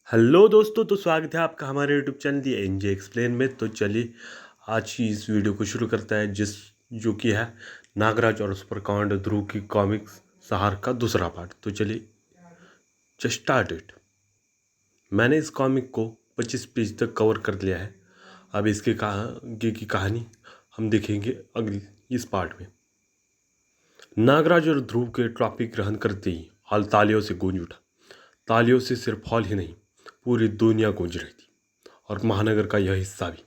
Hello दोस्तों, तो स्वागत है आपका हमारे यूट्यूब चैनल दी एनजे एक्सप्लेन में। तो चलिए आज की इस वीडियो को शुरू करता है जो कि है नागराज और सुपरकांड ध्रुव की कॉमिक्स सहार का दूसरा पार्ट। तो चलिए जस्ट स्टार्ट इट। मैंने इस कॉमिक को 25 पेज तक कवर कर लिया है। अब इसके आगे की कहानी हम देखेंगे अगली इस पार्ट में। नागराज और ध्रुव के ट्रॉफी ग्रहण करते ही हॉल तालियों से गूंज उठा। तालियों से सिर्फ हॉल ही नहीं, पूरी दुनिया गूंज रही थी, और महानगर का यह हिस्सा भी।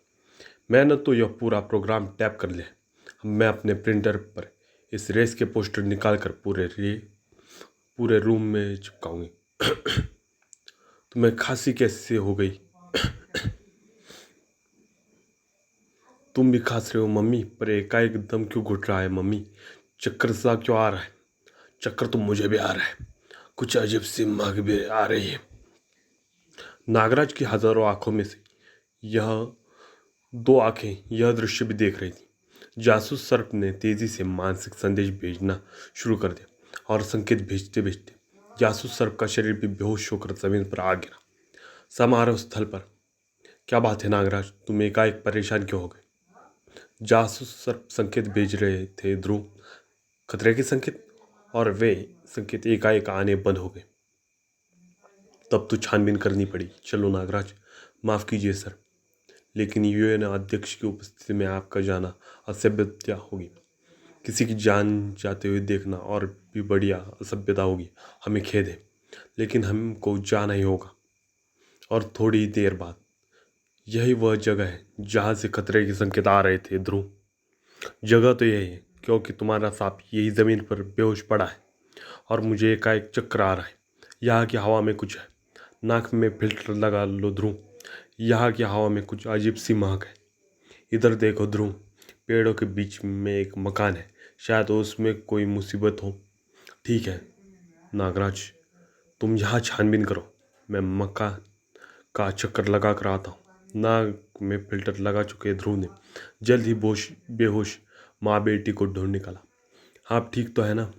मैंने तो यह पूरा प्रोग्राम टैप कर लिया है। मैं अपने प्रिंटर पर इस रेस के पोस्टर निकाल कर पूरे रूम में चिपकाऊंगी। तुम्हें खांसी कैसे हो गई? तुम भी खांस रहे हो मम्मी, पर एकाएक दम क्यों घुट रहा है मम्मी? चक्कर सा क्यों आ रहा है? चक्कर तो मुझे भी आ रहा है, कुछ अजीब सी महक भी आ रही है। नागराज की हजारों आंखों में से यह दो आंखें यह दृश्य भी देख रही थी। जासूस सर्प ने तेजी से मानसिक संदेश भेजना शुरू कर दिया, और संकेत भेजते भेजते जासूस सर्प का शरीर भी बेहोश होकर जमीन पर आ गिरा। समारोह स्थल पर क्या बात है नागराज, तुम एकाएक परेशान क्यों हो गए? जासूस सर्प संकेत भेज रहे थे ध्रुव, खतरे के संकेत, और वे संकेत एकाएक आने बंद हो गए। तब तो छानबीन करनी पड़ी। चलो नागराज, माफ कीजिए सर, लेकिन यूएन अध्यक्ष की उपस्थिति में आपका जाना असभ्यता होगी। किसी की जान जाते हुए देखना और भी बढ़िया असभ्यता होगी। हमें खेद है, लेकिन हमको जाना ही होगा, और थोड़ी ही देर बाद। यही वह जगह है जहाँ से खतरे के संकेत आ रहे थे ध्रुव। जगह तो यही है, क्योंकि तुम्हारा सांप यही जमीन पर बेहोश पड़ा है, और मुझे एकाएक चक्कर आ रहा है। यहाँ की हवा में कुछ है। नाक में फिल्टर लगा लो ध्रुव, यहाँ की हवा में कुछ अजीब सी महक है। इधर देखो ध्रुव, पेड़ों के बीच में एक मकान है, शायद उसमें कोई मुसीबत हो। ठीक है नागराज, तुम यहाँ छानबीन करो, मैं मकान का चक्कर लगा कर आता हूँ। नाक में फिल्टर लगा चुके ध्रुव ने जल्द ही बेहोश माँ बेटी को ढूंढ निकाला। आप ठीक तो है ना?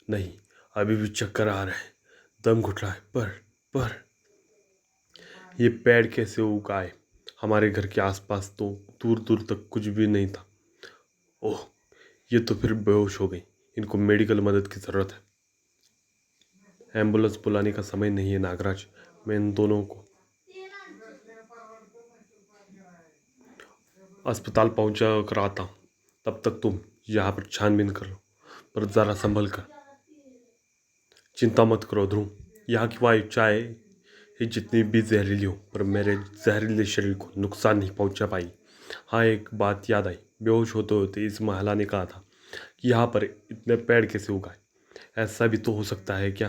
नहीं, अभी भी चक्कर आ रहे हैं, दम घुट रहा है। पर ये पेड़ कैसे उगाए? हमारे घर के आसपास तो दूर दूर तक कुछ भी नहीं था। ओह, ये तो फिर बेहोश हो गई। इनको मेडिकल मदद की ज़रूरत है। एम्बुलेंस बुलाने का समय नहीं है नागराज, मैं इन दोनों को अस्पताल पहुंचा कर आता हूँ। तब तक तुम यहाँ पर छानबीन कर लो, पर ज़रा संभल कर। चिंता मत करो ध्रुव, यहाँ की वायु चाहे ही जितनी भी जहरीली हो, पर मेरे जहरीले शरीर को नुकसान नहीं पहुंचा पाई। हाँ, एक बात याद आई, बेहोश होते होते इस महिला ने कहा था कि यहाँ पर इतने पेड़ कैसे उगाए। ऐसा भी तो हो सकता है क्या?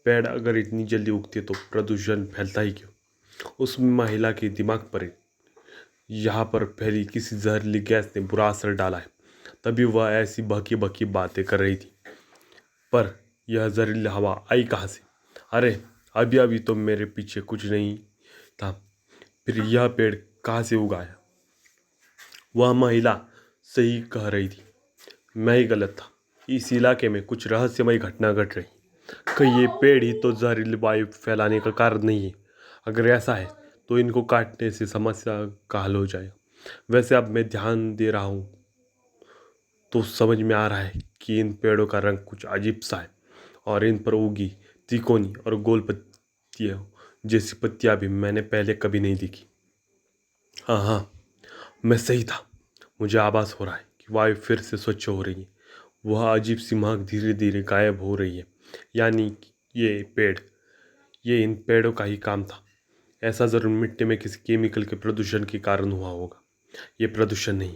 पेड़ अगर इतनी जल्दी उगते तो प्रदूषण फैलता ही क्यों? उस महिला के दिमाग पर यहाँ पर फैली किसी जहरीली गैस ने बुरा असर डाला है, तभी वह ऐसी बकी बकी बातें कर रही थी। पर यह जहरीली हवा आई कहाँ से? अरे, अभी अभी तो मेरे पीछे कुछ नहीं था, फिर यह पेड़ कहाँ से उगाया? वह महिला सही कह रही थी, मैं ही गलत था। इस इलाके में कुछ रहस्यमय घटना घट रही। कहीं ये पेड़ ही तो जहरीली वायु फैलाने का कारण नहीं है? अगर ऐसा है तो इनको काटने से समस्या का हल हो जाएगा। वैसे अब मैं ध्यान दे रहा हूँ तो समझ में आ रहा है कि इन पेड़ों का रंग कुछ अजीब सा है, और इन पर उगी तिकोनी और गोल पत्तियों जैसी पत्तियां भी मैंने पहले कभी नहीं देखी। हाँ हाँ, मैं सही था। मुझे आभास हो रहा है कि वायु फिर से स्वच्छ हो रही है। वह अजीब सी महक धीरे धीरे गायब हो रही है। यानी कि ये इन पेड़ों का ही काम था। ऐसा जरूर मिट्टी में किसी केमिकल के प्रदूषण के कारण हुआ होगा। ये प्रदूषण नहीं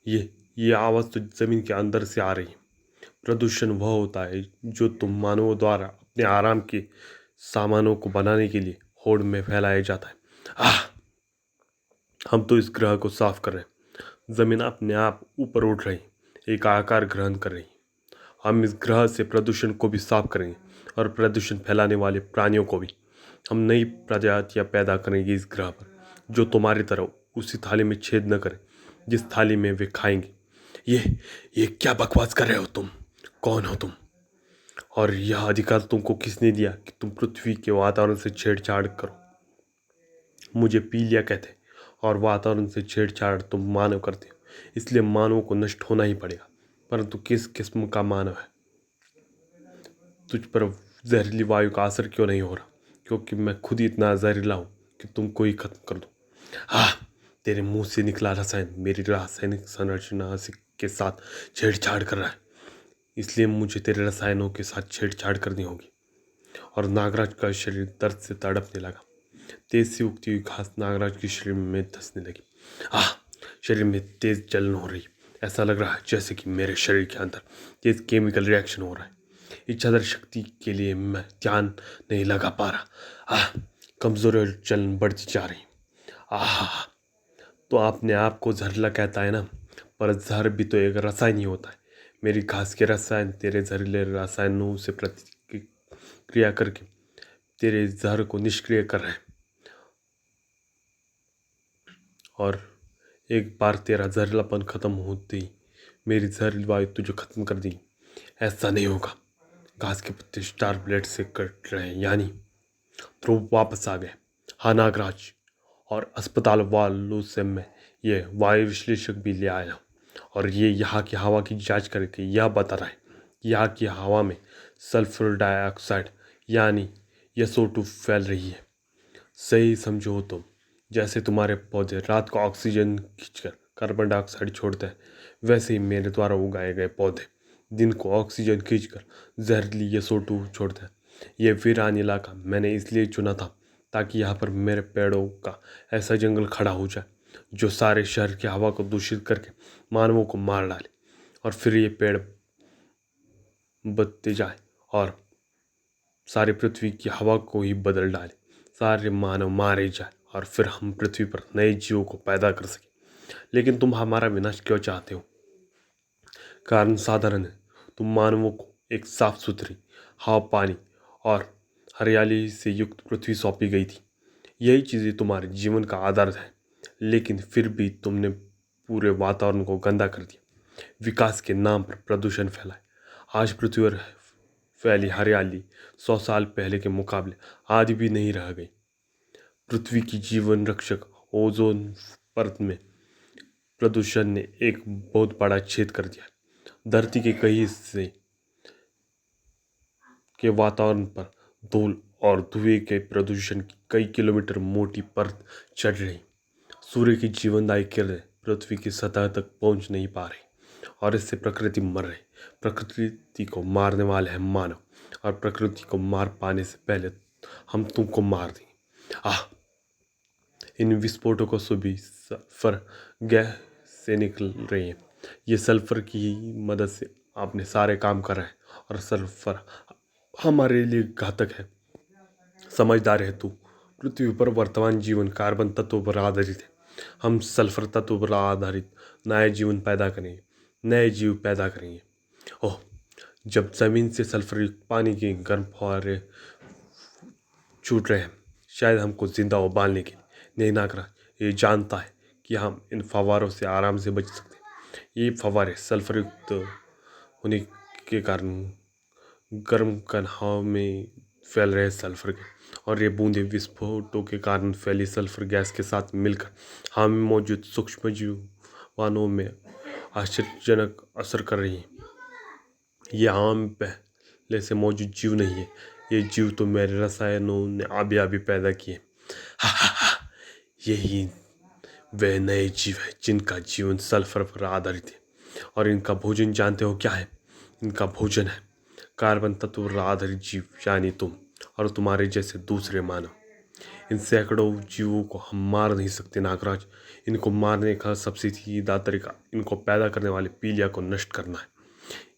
है, ये आवाज़ तो जमीन के अंदर से आ रही है। प्रदूषण वह होता है जो तुम मानवों द्वारा अपने आराम के सामानों को बनाने के लिए होड़ में फैलाया जाता है। आह, हम तो इस ग्रह को साफ कर रहे हैं। जमीन अपने आप ऊपर उठ रही, एक आकार ग्रहण कर रही। हम इस ग्रह से प्रदूषण को भी साफ करेंगे, और प्रदूषण फैलाने वाले प्राणियों को भी। हम नई प्रजातियां पैदा करेंगे इस ग्रह पर, जो तुम्हारी तरह उसी थाली में छेद न करें जिस थाली में वे खाएंगे। ये ये क्या बकवास कर रहे हो तुम? कौन हो तुम? और यह अधिकार तुमको किसने दिया कि तुम पृथ्वी के वातावरण से छेड़छाड़ करो? मुझे पीलिया कहते हैं और वातावरण से छेड़छाड़ तुम मानव करते हो, इसलिए मानव को नष्ट होना ही पड़ेगा। परंतु किस किस्म का मानव है? तुझ पर जहरीली वायु का असर क्यों नहीं हो रहा? क्योंकि मैं खुद ही इतना जहरीला हूँ कि तुमको ही खत्म कर दूँ। हाँ, तेरे मुंह से निकला रसायन मेरी रासायनिक संरचना के साथ छेड़छाड़ कर रहा है, इसलिए मुझे तेरे रसायनों के साथ छेड़छाड़ करनी होगी। और नागराज का शरीर दर्द से तड़पने लगा। तेज से उगती हुई घास नागराज के शरीर में धंसने लगी। शरीर में तेज जलन हो रही। ऐसा लग रहा है जैसे कि मेरे शरीर के अंदर तेज केमिकल रिएक्शन हो रहा है। इच्छाधारी शक्ति के लिए मैं ध्यान नहीं लगा पा रहा। कमजोरी और जलन बढ़ती जा रही। तो आपने आप को जहरीला कहता है ना, पर जहर भी तो एक रसायन ही होता है। मेरी घास के रसायन तेरे जहरीले रसायनों से प्रतिक्रिया करके तेरे जहर को निष्क्रिय कर रहे हैं, और एक बार तेरा जहरीलापन खत्म होते ही मेरी जहरीली वायु तुझे खत्म कर देगी। ऐसा नहीं होगा। घास के पत्ते स्टार ब्लेड से कट रहे हैं, यानी ध्रुव वापस आ गए। हाँ नागराज, और अस्पताल वालों से मैं ये वायु विश्लेषक भी ले आया, और ये यहाँ की हवा की जांच करके यह बता रहा है कि यहाँ की हवा में सल्फर डाइऑक्साइड यानी SO2 फैल रही है। सही समझो तो जैसे तुम्हारे पौधे रात को ऑक्सीजन खींचकर कार्बन डाइऑक्साइड छोड़ते हैं, वैसे ही मेरे द्वारा उगाए गए पौधे दिन को ऑक्सीजन खींचकर जहरीली SO2 छोड़ते हैं। ये वीरान इलाका मैंने इसलिए चुना था ताकि यहाँ पर मेरे पेड़ों का ऐसा जंगल खड़ा हो जाए जो सारे शहर की हवा को दूषित करके मानवों को मार डाले, और फिर ये पेड़ बढ़ते जाए और सारी पृथ्वी की हवा को ही बदल डाले, सारे मानव मारे जाए और फिर हम पृथ्वी पर नए जीवों को पैदा कर सकें। लेकिन तुम हमारा विनाश क्यों चाहते हो? कारण साधारण है। तुम मानवों को एक साफ सुथरी हवा, पानी और हरियाली से युक्त पृथ्वी सौंपी गई थी। यही चीज़ें तुम्हारे जीवन का आधार है, लेकिन फिर भी तुमने पूरे वातावरण को गंदा कर दिया। विकास के नाम पर प्रदूषण फैलाए। आज पृथ्वी पर फैली हरियाली 100 साल पहले के मुकाबले आधी भी नहीं रह गई। पृथ्वी की जीवन रक्षक ओजोन परत में प्रदूषण ने एक बहुत बड़ा छेद कर दिया। धरती के कई हिस्से के वातावरण पर धूल और धुएं के प्रदूषण की कई किलोमीटर मोटी परत चढ़ रही। सूर्य की जीवनदायी किरणें पृथ्वी की सतह तक पहुंच नहीं पा रही, और इससे प्रकृति मर रही। प्रकृति को मारने वाले हैं मानव, और प्रकृति को मार पाने से पहले हम तुमको मार देंगे। इन विस्फोटकों से भी सल्फर गैस से निकल रही है। ये सल्फर की मदद से आपने सारे काम कर रहे हैं, और सल्फर हमारे लिए घातक है। समझदार है तू। पृथ्वी पर वर्तमान जीवन कार्बन तत्व पर आधारित है। हम सल्फर तत्व पर आधारित नए जीवन पैदा करेंगे, नए जीव पैदा करेंगे। ओह, जब जमीन से सल्फर युक्त पानी के गर्म फुहारे छूट रहे हैं, शायद हमको जिंदा उबालने के लिए। नहीं नागराज ये जानता है कि हम इन फवारों से आराम से बच सकते हैं। ये फवारे सल्फर युक्त होने के कारण गर्म कन्हाव में फैल रहे सल्फर के, और ये बूंदें विस्फोटों के कारण फैली सल्फर गैस के साथ मिलकर हम में मौजूद सूक्ष्म जीवाणुओं में आश्चर्यजनक असर कर रही हैं। ये आम पहले से मौजूद जीव नहीं है। ये जीव तो मेरे रसायनों ने अभी अभी पैदा किए। यही वे नए जीव है जिनका जीवन सल्फर पर आधारित है, और इनका भोजन जानते हो क्या है? इनका भोजन है कार्बन तत्व पर आधारित जीव, यानी तुम और तुम्हारे जैसे दूसरे मानव। इन सैकड़ों जीवों को हम मार नहीं सकते नागराज। इनको मारने का सबसे सीधा तरीका इनको पैदा करने वाले पीलिया को नष्ट करना है।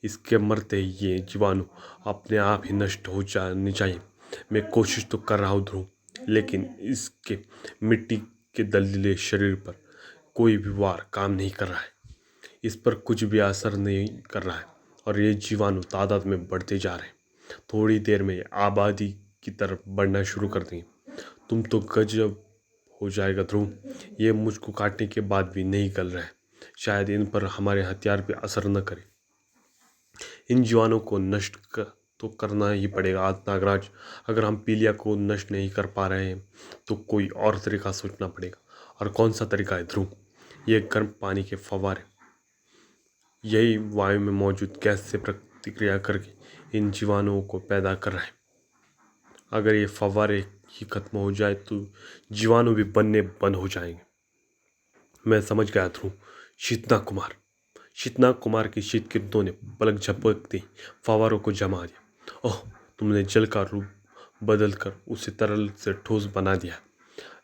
इसके मरते ही ये जीवाणु अपने आप ही नष्ट हो जाने चाहिए। मैं कोशिश तो कर रहा हूँ ध्रुव, लेकिन इसके मिट्टी के दलदले शरीर पर कोई भी वार काम नहीं कर रहा है। इस पर कुछ भी असर नहीं कर रहा है, और ये जीवाणु तादाद में बढ़ते जा रहे हैं। थोड़ी देर में आबादी की तरफ बढ़ना शुरू कर देंगे। तुम तो गजब हो जाएगा ध्रुव। ये मुझको काटने के बाद भी नहीं गल रहे। शायद इन पर हमारे हथियार भी असर न करें। इन जीवाणुओं को नष्ट तो करना ही पड़ेगा आज नागराज। अगर हम पीलिया को नष्ट नहीं कर पा रहे हैं तो कोई और तरीका सोचना पड़ेगा। और कौन सा तरीका है ध्रुव? ये गर्म पानी के फव्वारे, यही वायु में मौजूद गैस से प्रतिक्रिया करके इन जीवाणुओं को पैदा कर रहे हैं। अगर ये फव्वारे ही खत्म हो जाए तो जीवाणु भी बनने बंद हो जाएंगे। मैं समझ गया ध्रुव। शीतनाग कुमार की शीत किरणों ने पलक झपकते ही फव्वारों को जमा दिया। ओह, तुमने जल का रूप बदलकर उसे तरल से ठोस बना दिया।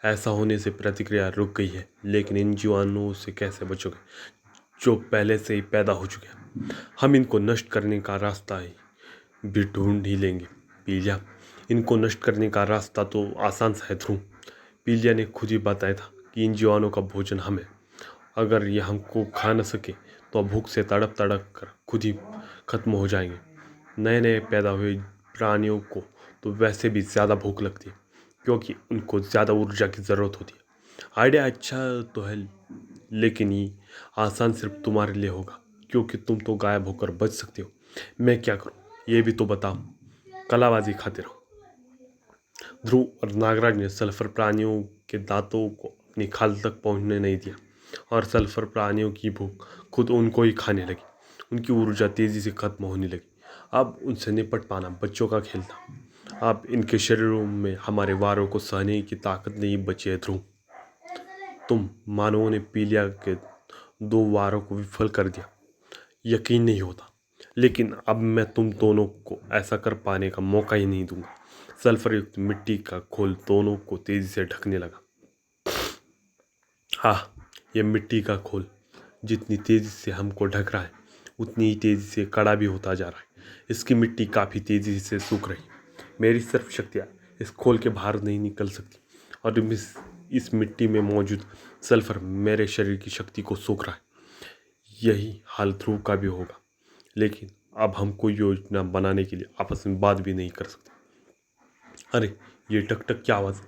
ऐसा होने से प्रतिक्रिया रुक गई है, लेकिन इन जीवाणुओं से कैसे बचोगे जो पहले से ही पैदा हो चुके हैं? हम इनको नष्ट करने का रास्ता ही भी ढूंढ ही लेंगे पीलिया। इनको नष्ट करने का रास्ता तो आसान सा है ध्रुव। पीलिया ने खुद ही बताया था कि इन जीवाणुओं का भोजन हमें, अगर ये हमको खा न सके तो भूख से तड़प तड़प कर खुद ही खत्म हो जाएंगे। नए नए पैदा हुए प्राणियों को तो वैसे भी ज़्यादा भूख लगती है, क्योंकि उनको ज़्यादा ऊर्जा की ज़रूरत होती है। आइडिया अच्छा तो है, लेकिन ये आसान सिर्फ तुम्हारे लिए होगा, क्योंकि तुम तो गायब होकर बच सकते हो। मैं क्या करूं ये भी तो बताओ। कलाबाजी खाते रहो। ध्रुव और नागराज ने सल्फर प्राणियों के दांतों को अपनी खाल तक पहुंचने नहीं दिया, और सल्फर प्राणियों की भूख खुद उनको ही खाने लगी। उनकी ऊर्जा तेजी से खत्म होने लगी। अब उनसे निपट पाना बच्चों का खेल था। अब इनके शरीरों में हमारे वारों को सहने की ताकत नहीं बची है ध्रुव। तुम मानवों ने पीलिया के 2 वारों को विफल कर दिया, यकीन नहीं होता। लेकिन अब मैं तुम दोनों को ऐसा कर पाने का मौका ही नहीं दूंगा। सल्फर युक्त मिट्टी का खोल दोनों को तेजी से ढकने लगा। हाँ, यह मिट्टी का खोल जितनी तेजी से हमको ढक रहा है, उतनी ही तेजी से कड़ा भी होता जा रहा है। इसकी मिट्टी काफ़ी तेजी से सूख रही। मेरी सर्व शक्तियाँ इस खोल के बाहर नहीं निकल सकती, और इस मिट्टी में मौजूद सल्फर मेरे शरीर की शक्ति को सूख रहा है। यही हाल ध्रुव का भी होगा, लेकिन अब हम कोई योजना बनाने के लिए आपस में बात भी नहीं कर सकते। अरे, ये टक टक क्या आवाज़?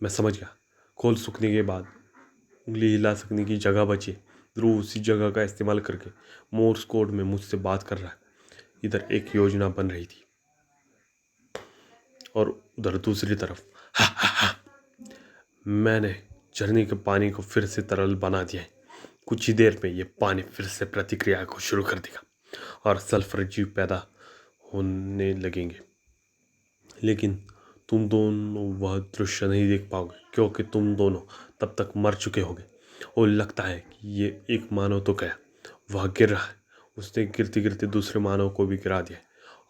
मैं समझ गया। खोल सूखने के बाद उंगली हिला सकने की जगह बची है। ध्रुव उसी जगह का इस्तेमाल करके मोर्स कोड में मुझसे बात कर रहा है। इधर एक योजना बन रही थी और उधर दूसरी तरफ मैंने झरने के पानी को फिर से तरल बना दिया है। कुछ ही देर में ये पानी फिर से प्रतिक्रिया को शुरू कर देगा और सल्फर जीव पैदा होने लगेंगे। लेकिन तुम दोनों वह दृश्य नहीं देख पाओगे, क्योंकि तुम दोनों तब तक मर चुके होगे। और लगता है कि ये एक मानव तो गया, वह गिर रहा है। उसने गिरते गिरते दूसरे मानव को भी गिरा दिया,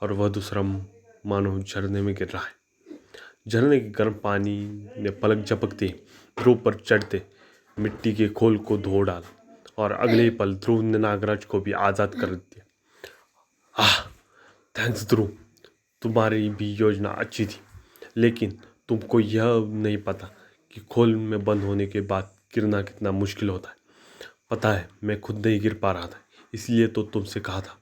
और वह दूसरा मानव झरने में गिर रहा है। झरने के गर्म पानी ने पलक झपकते ध्रुव पर चढ़ते मिट्टी के खोल को धो डाला, और अगले ही पल ध्रुव ने नागराज को भी आज़ाद कर दिया। आह, थैंक्स ध्रुव, तुम्हारी भी योजना अच्छी थी, लेकिन तुमको यह नहीं पता कि खोल में बंद होने के बाद गिरना कितना मुश्किल होता है। पता है, मैं खुद नहीं गिर पा रहा था, इसलिए तो तुमसे कहा था।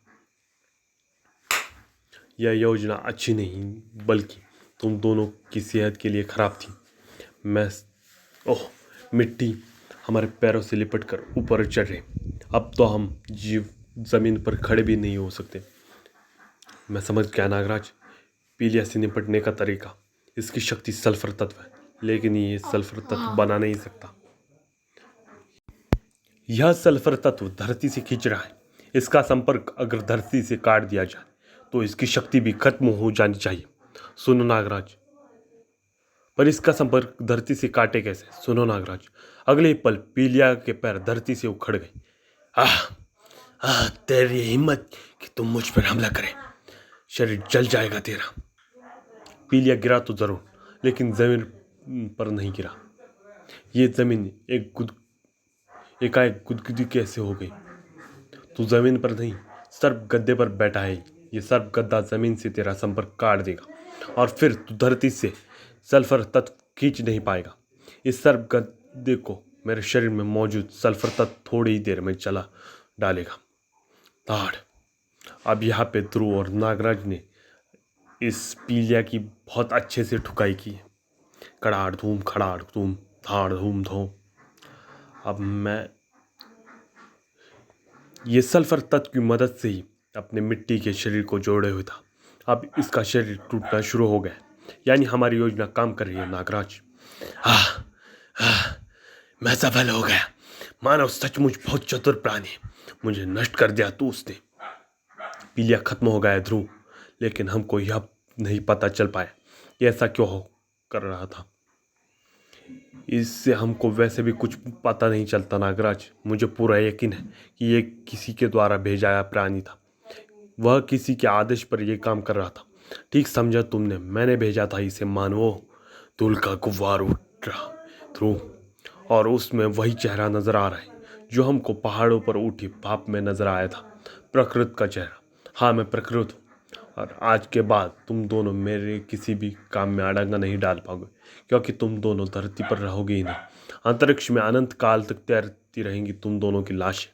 यह योजना अच्छी नहीं, बल्कि तुम दोनों की सेहत के लिए खराब थी। मैं ओह, मिट्टी हमारे पैरों से लिपट कर ऊपर चढ़ रही। अब तो हम जीव जमीन पर खड़े भी नहीं हो सकते। मैं समझ गया नागराज, पीलिया से निपटने का तरीका। इसकी शक्ति सल्फर तत्व है, लेकिन ये सल्फर तत्व बना नहीं सकता। यह सल्फर तत्व धरती से खींच रहा है। इसका संपर्क अगर धरती से काट दिया जाए तो इसकी शक्ति भी खत्म हो जानी चाहिए। सुनो नागराज, पर इसका संपर्क धरती से काटे कैसे? सुनो नागराज, अगले ही पल पीलिया के पैर धरती से उखड़ गए। आह, आह, तेरी हिम्मत कि तुम मुझ पर हमला करे, शरीर जल जाएगा तेरा। पीलिया गिरा तो जरूर, लेकिन जमीन पर नहीं गिरा। ये जमीन एकाएक गुदगुदी कैसे हो गई? तू जमीन पर नहीं, सर्प गद्दे पर बैठा है। ये सर्प गद्दा जमीन से तेरा संपर्क काट देगा, और फिर तू धरती से सल्फर तत्व खींच नहीं पाएगा। इस सर्प गद्दे को मेरे शरीर में मौजूद सल्फर तत्व थोड़ी ही देर में चला डालेगा। ताड़। अब यहाँ पे ध्रुव और नागराज ने इस पीलिया की बहुत अच्छे से ठुकाई की है। कड़ाड़ धूम खड़ाड़ धूम, धाड़ धूम धूम। अब मैं ये सल्फर तत्व की मदद से ही अपने मिट्टी के शरीर को जोड़े हुए था। अब इसका शरीर टूटना शुरू हो गया, यानी हमारी योजना काम कर रही है नागराज। आह, आह, मैं सफल हो गया। मानव सचमुच बहुत चतुर प्राणी है, मुझे नष्ट कर दिया तू उसने। पीलिया खत्म हो गया ध्रुव, लेकिन हमको यह नहीं पता चल पाया कि ऐसा क्यों हो कर रहा था। इससे हमको वैसे भी कुछ पता नहीं चलता नागराज। मुझे पूरा यकीन है कि ये किसी के द्वारा भेजा गया प्राणी था। वह किसी के आदेश पर यह काम कर रहा था। ठीक समझा तुमने, मैंने भेजा था इसे। मानवो, धूल का गुब्बार उठ रहा ध्रुव, और उसमें वही चेहरा नजर आ रहा है जो हमको पहाड़ों पर उठी भाप में नजर आया था। प्रकृत का चेहरा। हाँ, मैं प्रकृत हूँ, और आज के बाद तुम दोनों मेरे किसी भी काम में अड़ंगा नहीं डाल पाओगे, क्योंकि तुम दोनों धरती पर रहोगे ही नहीं। अंतरिक्ष में अनंत काल तक तैरती रहेंगी तुम दोनों की लाशें।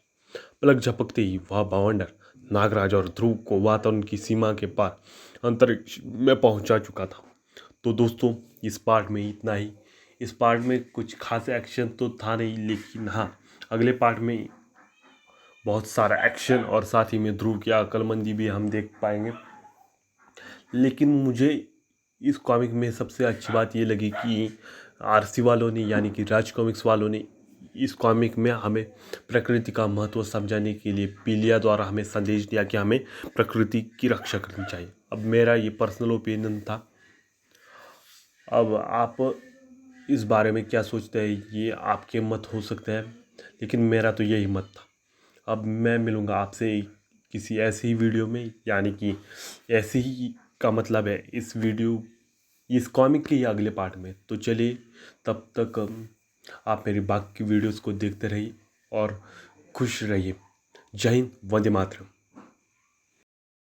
पलक झपकते ही वह बवंडर नागराज और ध्रुव को वातावरण की सीमा के पार अंतरिक्ष में पहुंचा चुका था। तो दोस्तों, इस पार्ट में इतना ही। इस पार्ट में कुछ खास एक्शन तो था नहीं, लेकिन हाँ, अगले पार्ट में बहुत सारा एक्शन और साथ ही में ध्रुव की अक्लमंदी भी हम देख पाएंगे। लेकिन मुझे इस कॉमिक में सबसे अच्छी बात ये लगी कि आरसी वालों ने, यानी कि राज कॉमिक्स वालों ने इस कॉमिक में हमें प्रकृति का महत्व समझाने के लिए पीलिया द्वारा हमें संदेश दिया कि हमें प्रकृति की रक्षा करनी चाहिए। अब मेरा ये पर्सनल ओपिनियन था। अब आप इस बारे में क्या सोचते हैं, ये आपके मत हो सकते हैं, लेकिन मेरा तो यही मत था। अब मैं मिलूँगा आपसे किसी ऐसे ही वीडियो में, यानी कि ऐसे ही का मतलब है इस वीडियो, इस कॉमिक के ही अगले पार्ट में। तो चलिए, तब तक आप मेरी बाकी वीडियोस को देखते रहिए और खुश रहिए। जय हिंद, वंदे मातरम।